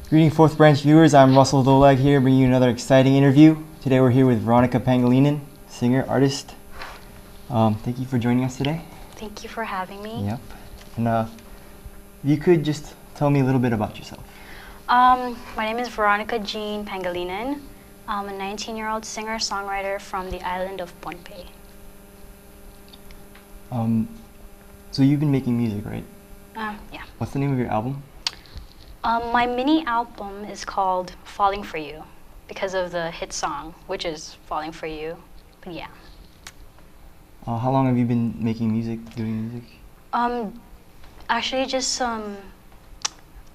Greeting Fourth Branch viewers, I'm Russell Dolag here bringing you another exciting interview. Today we're here with Veronica Pangelinan, singer, artist. Thank you for joining us today. Thank you for having me. Yep. And you could just tell me a little bit about yourself. My name is Veronica Jean Pangelinan. I'm a 19-year-old singer-songwriter from the island of Pohnpei. So you've been making music, right? Yeah. What's the name of your album? My mini album is called Falling For You because of the hit song, which is Falling For You. But yeah. How long have you been making music, doing music? Actually just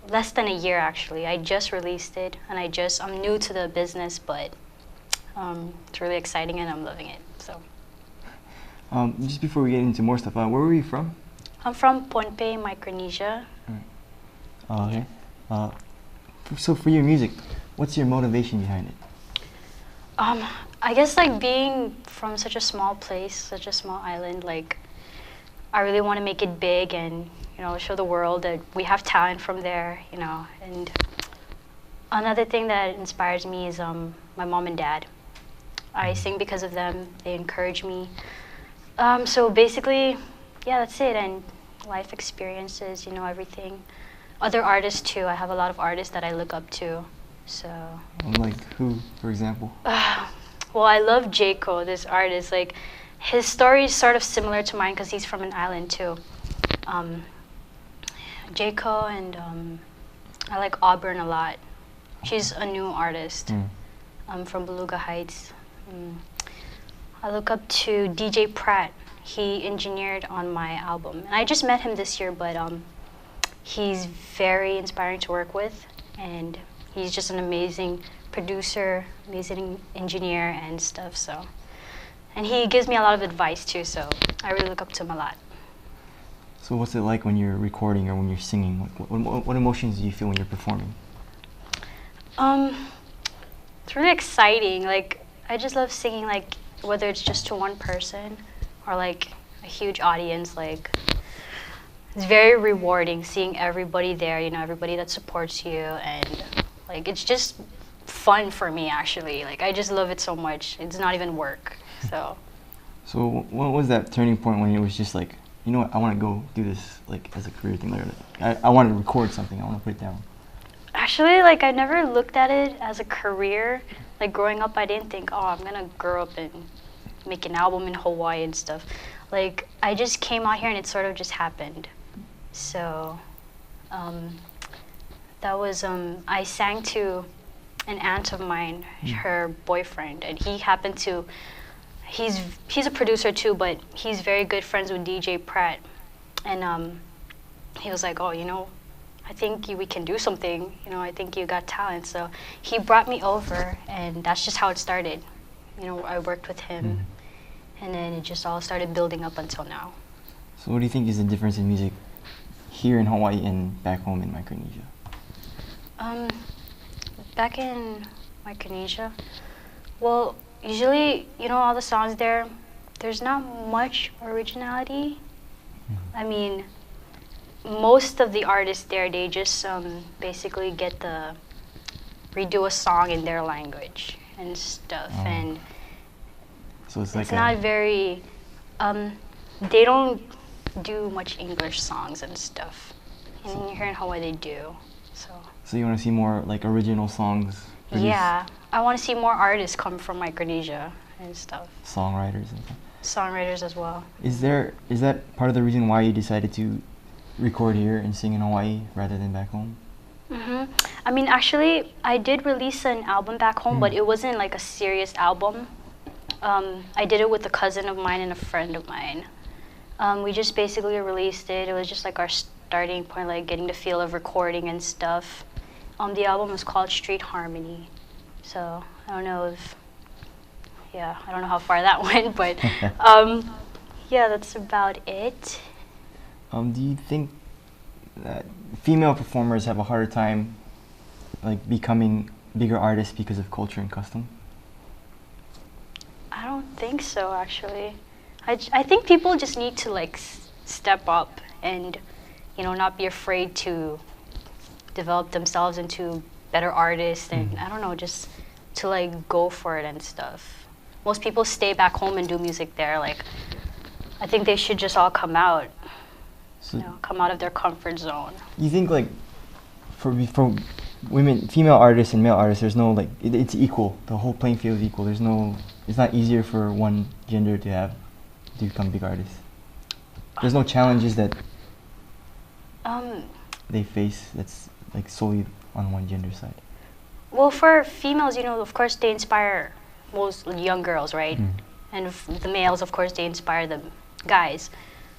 less than a year actually. I just released it and I'm new to the business, but it's really exciting and I'm loving it. So. Just before we get into more stuff, where were you from? I'm from Pohnpei, Micronesia. Okay. So for your music, what's your motivation behind it? I guess like being from such a small place, such a small island, like I really want to make it big and show the world that we have talent from there, And another thing that inspires me is my mom and dad. I sing because of them. They encourage me. So basically, yeah, that's it. And life experiences, everything. Other artists too. I have a lot of artists that I look up to. So. Like who, for example? Well, I love Jaco, this artist. Like, his story is sort of similar to mine because he's from an island too. Jaco and I like Auburn a lot. She's a new artist from Beluga Heights. I look up to DJ Pratt. He engineered on my album. And I just met him this year, but he's very inspiring to work with. And he's just an amazing producer, amazing engineer and stuff. So, and he gives me a lot of advice too, so I really look up to him a lot. So what's it like when you're recording or when you're singing? What emotions do you feel when you're performing? It's really exciting. Like, I just love singing, like, whether it's just to one person or like a huge audience. Like, it's very rewarding seeing everybody there, everybody that supports you, and like it's just fun for me actually. Like, I just love it so much. It's not even work. So. So what was that turning point when it was just like, you know what, I want to go do this like as a career thing? Like, I want to record something. I want to put it down. Actually, like I never looked at it as a career. Like growing up, I didn't think, oh, I'm gonna grow up and make an album in Hawaii and stuff. Like, I just came out here and it sort of just happened. So, that was, I sang to an aunt of mine, her boyfriend, and he happened to, he's a producer too, but he's very good friends with DJ Pratt. And he was like, oh, I think we can do something, I think you got talent. So he brought me over, and that's just how it started. I worked with him, and then it just all started building up until now. So what do you think is the difference in music here in Hawaii and back home in Micronesia? Back in Micronesia, well, usually, all the songs there, there's not much originality. I mean, most of the artists there, they just basically redo a song in their language and stuff. And so it's not very, they don't do much English songs and stuff. And here in Hawaii, they do. So you want to see more like original songs produced? Yeah, I want to see more artists come from Micronesia and stuff. Songwriters and stuff. Songwriters as well. Is that part of the reason why you decided to record here and sing in Hawaii rather than back home? I mean, actually, I did release an album back home, but it wasn't like a serious album. I did it with a cousin of mine and a friend of mine. We just basically released it. It was just like our starting point, like getting the feel of recording and stuff. The album was called Street Harmony. So I don't know how far that went, but yeah, that's about it. Do you think that female performers have a harder time like becoming bigger artists because of culture and custom? I don't think so, actually. I think people just need to like step up and not be afraid to develop themselves into better artists and I don't know, just to like go for it and stuff. Most people stay back home and do music there. Like, I think they should just all come out, So you know, come out of their comfort zone. you think like for women, female artists and male artists, there's no like it's equal. The whole playing field is equal. There's no. It's not easier for one gender to become big artists. There's no challenges that they face that's like solely on one gender side. Well, for females, you know, of course, they inspire most young girls, right? And the males, of course, they inspire the guys.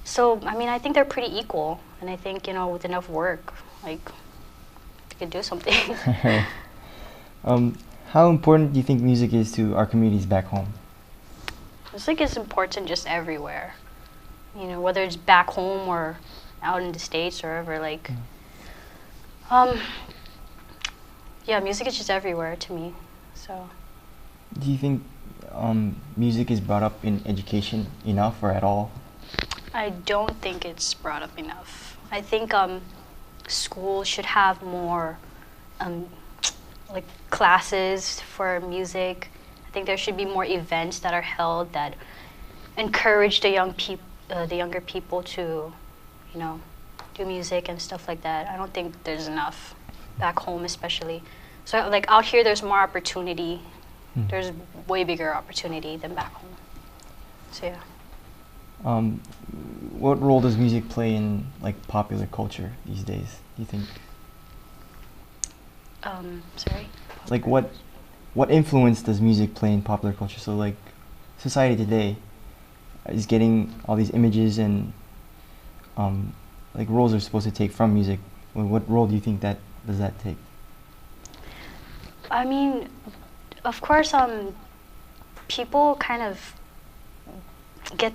So, I mean, I think they're pretty equal. And I think, you know, with enough work, like, they could do something. How important do you think music is to our communities back home? Music is important just everywhere. You know, whether it's back home or out in the States or wherever, like, yeah, music is just everywhere to me, so. Do you think music is brought up in education enough or at all? I don't think it's brought up enough. I think schools should have more like classes for music. I think there should be more events that are held that encourage the younger people to, you know, do music and stuff like that. I don't think there's enough back home, especially. So like out here, there's more opportunity. There's way bigger opportunity than back home. So yeah. What role does music play in like popular culture these days, do you think? Sorry? Like what influence does music play in popular culture? So like society today is getting all these images and like roles are supposed to take from music. What role do you think does that take? I mean, of course, people kind of get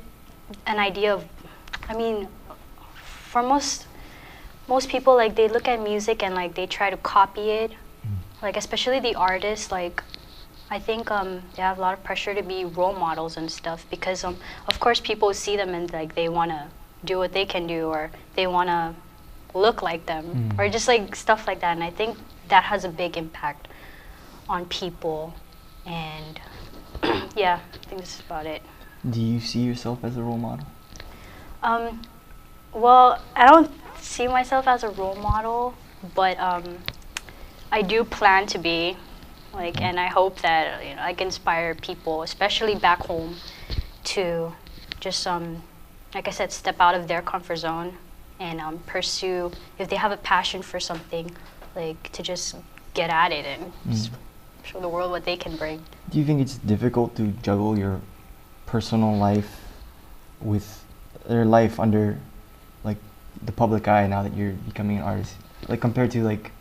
an idea of, I mean, for most people, like, they look at music and, like, they try to copy it. Like, especially the artists, like, I think they have a lot of pressure to be role models and stuff because, of course, people see them and, like, they want to do what they can do or they want to look like them or just, like, stuff like that. And I think that has a big impact on people. And, yeah, I think that's about it. Do you see yourself as a role model? Well, I don't see myself as a role model, but I do plan to be, like, and I hope that, you know, I can inspire people, especially back home, to just, like I said, step out of their comfort zone and pursue, if they have a passion for something, like, to just get at it and just show the world what they can bring. Do you think it's difficult to juggle your personal life with their life under like the public eye now that you're becoming an artist, like compared to like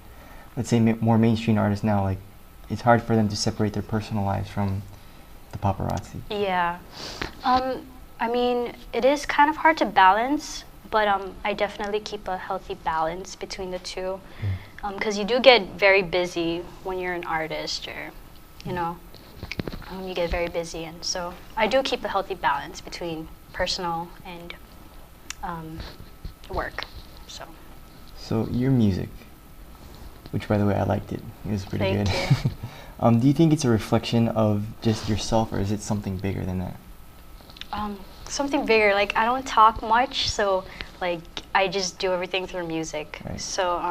let's say more mainstream artists now, like it's hard for them to separate their personal lives from the paparazzi? Yeah, I mean, it is kind of hard to balance, but I definitely keep a healthy balance between the two, because you do get very busy when you're an artist, or you know, you get very busy, and so I do keep a healthy balance between personal and work. So your music, which by the way I liked it. It was pretty Thank good. you. Do you think it's a reflection of just yourself, or is it something bigger than that? Something bigger. Like, I don't talk much, so like I just do everything through music. Right. So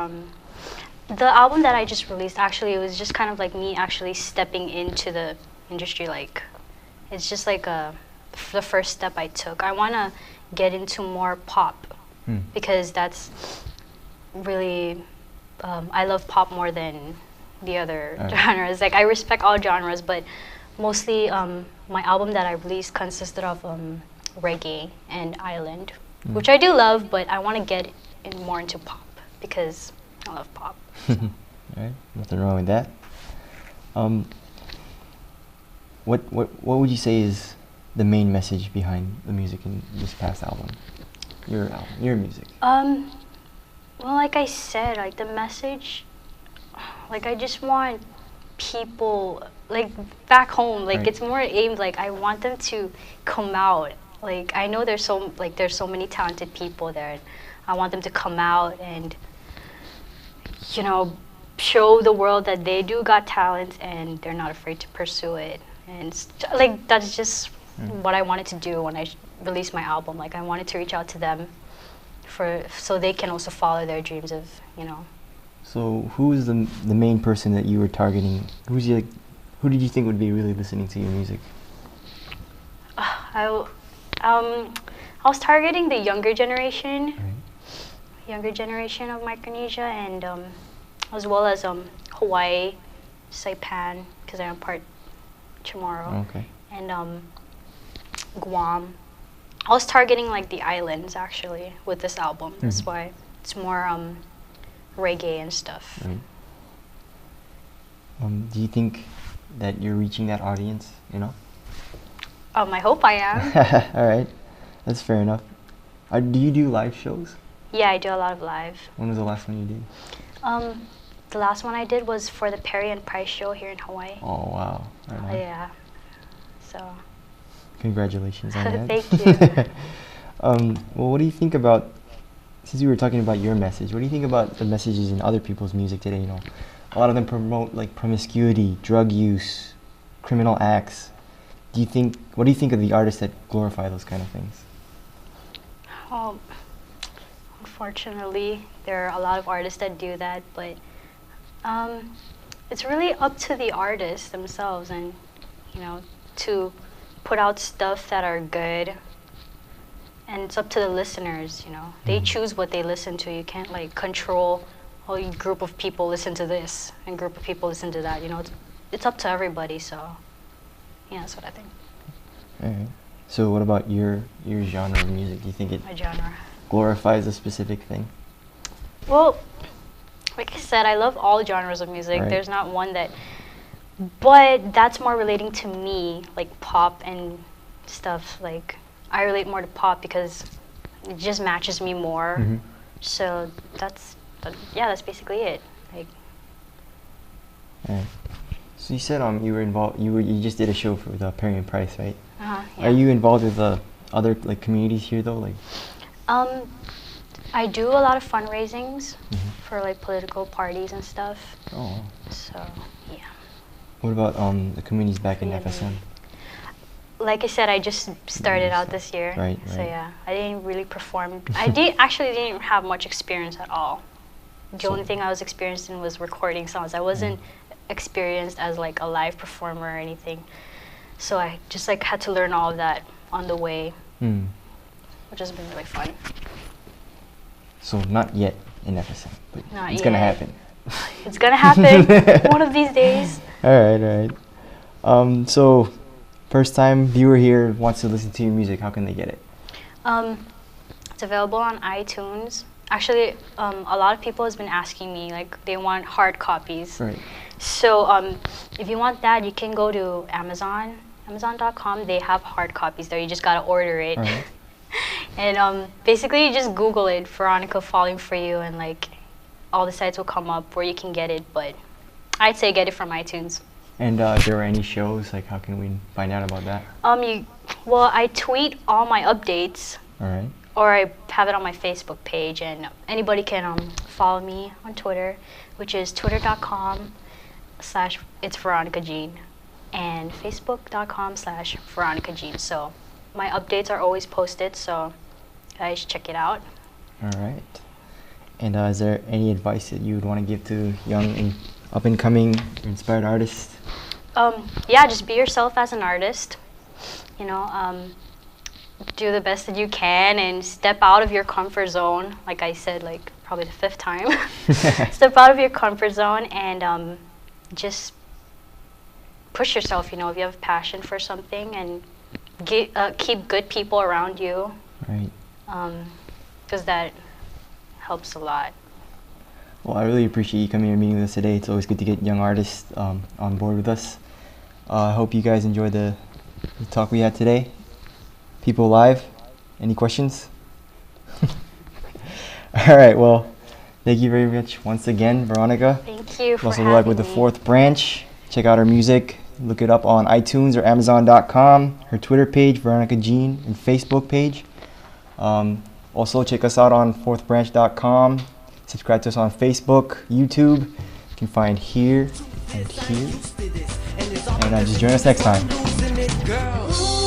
the album that I just released, actually, it was just kind of like me actually stepping into the industry. Like, it's just like the first step I took. I want to get into more pop because that's really, I love pop more than the other genres. Like, I respect all genres, but mostly my album that I released consisted of reggae and island, which I do love, but I want to get more into pop because I love pop. So. Right, nothing wrong with that. What would you say is the main message behind the music in this past album? Your music. Well, like I said, like the message, like I just want people, like back home, like it's more aimed, like I want them to come out. Like, I know there's so many talented people there, and I want them to come out and, you know, show the world that they do got talent and they're not afraid to pursue it. And like that's just what I wanted to do when I released my album. Like I wanted to reach out to them so they can also follow their dreams of, you know. So who is the main person that you were targeting? Who did you think would be really listening to your music? I was targeting the younger generation, of Micronesia, and as well as Hawaii, Saipan, because I am part Chamorro, and Guam. I was targeting like the islands actually with this album. That's why it's more reggae and stuff. Do you think that you're reaching that audience? You know. I hope I am. All right, that's fair enough. Do you do live shows? Yeah, I do a lot of live. When was the last one you did? The last one I did was for the Perry and Price show here in Hawaii. Oh wow! Right on. Yeah. So. Congratulations on that. Thank you. Well, what do you think about? Since we were talking about your message, what do you think about the messages in other people's music today? You know, a lot of them promote like promiscuity, drug use, criminal acts. What do you think of the artists that glorify those kind of things? Unfortunately, there are a lot of artists that do that, but it's really up to the artists themselves, and you know, to put out stuff that are good, and it's up to the listeners. You know, they choose what they listen to. You can't like control. Oh, a group of people listen to this, and group of people listen to that. You know, it's up to everybody. So. Yeah, that's what I think. Alright. So what about your genre of music? Do you think it glorifies a specific thing? Well, like I said, I love all genres of music. Right. There's not one that... But that's more relating to me, like pop and stuff. Like, I relate more to pop because it just matches me more. So that's basically it. Like. Alright. So you said you were involved. You just did a show for the Perry and Price, right? Yeah. Are you involved with other like communities here though? Like. I do a lot of fundraisings for like political parties and stuff. Oh. So yeah. What about the communities back in FSM? Like I said, I just started out this year. Right. So yeah, I didn't really perform. I actually didn't have much experience at all. The only thing I was experienced in was recording songs. I wasn't experienced as like a live performer or anything, so I just like had to learn all of that on the way, which has been really fun. So not yet in FSM, but it's gonna happen. It's gonna happen one of these days. All right. So first time viewer here wants to listen to your music, how can they get it? It's available on iTunes. Actually, a lot of people has been asking me, like, they want hard copies. Right. So if you want that, you can go to Amazon.com. They have hard copies there. You just gotta order it. Right. And basically, you just Google it, Veronica Falling For You, and like, all the sites will come up where you can get it. But I'd say get it from iTunes. And if there are any shows, like, how can we find out about that? Well, I tweet all my updates. All right. Or I have it on my Facebook page, and anybody can follow me on Twitter, which is twitter.com/it's Veronica Jean, and facebook.com/Veronica Jean. So my updates are always posted, so guys check it out. All right. And is there any advice that you would want to give to young and up-and-coming inspired artists? Yeah, just be yourself as an artist. You know, do the best that you can and step out of your comfort zone. Like I said, like probably the 5th time. Step out of your comfort zone and just push yourself. You know, if you have passion for something, and keep good people around you. Right. Because that helps a lot. Well, I really appreciate you coming here and meeting with us today. It's always good to get young artists on board with us. I hope you guys enjoyed the talk we had today. People live, any questions? All right, well, thank you very much once again, Veronica. Thank you for also having good luck with the 4th branch. Check out her music. Look it up on iTunes or Amazon.com. Her Twitter page, Veronica Jean, and Facebook page. Also, check us out on 4thbranch.com. Subscribe to us on Facebook, YouTube, can find here and here. And just join us next time.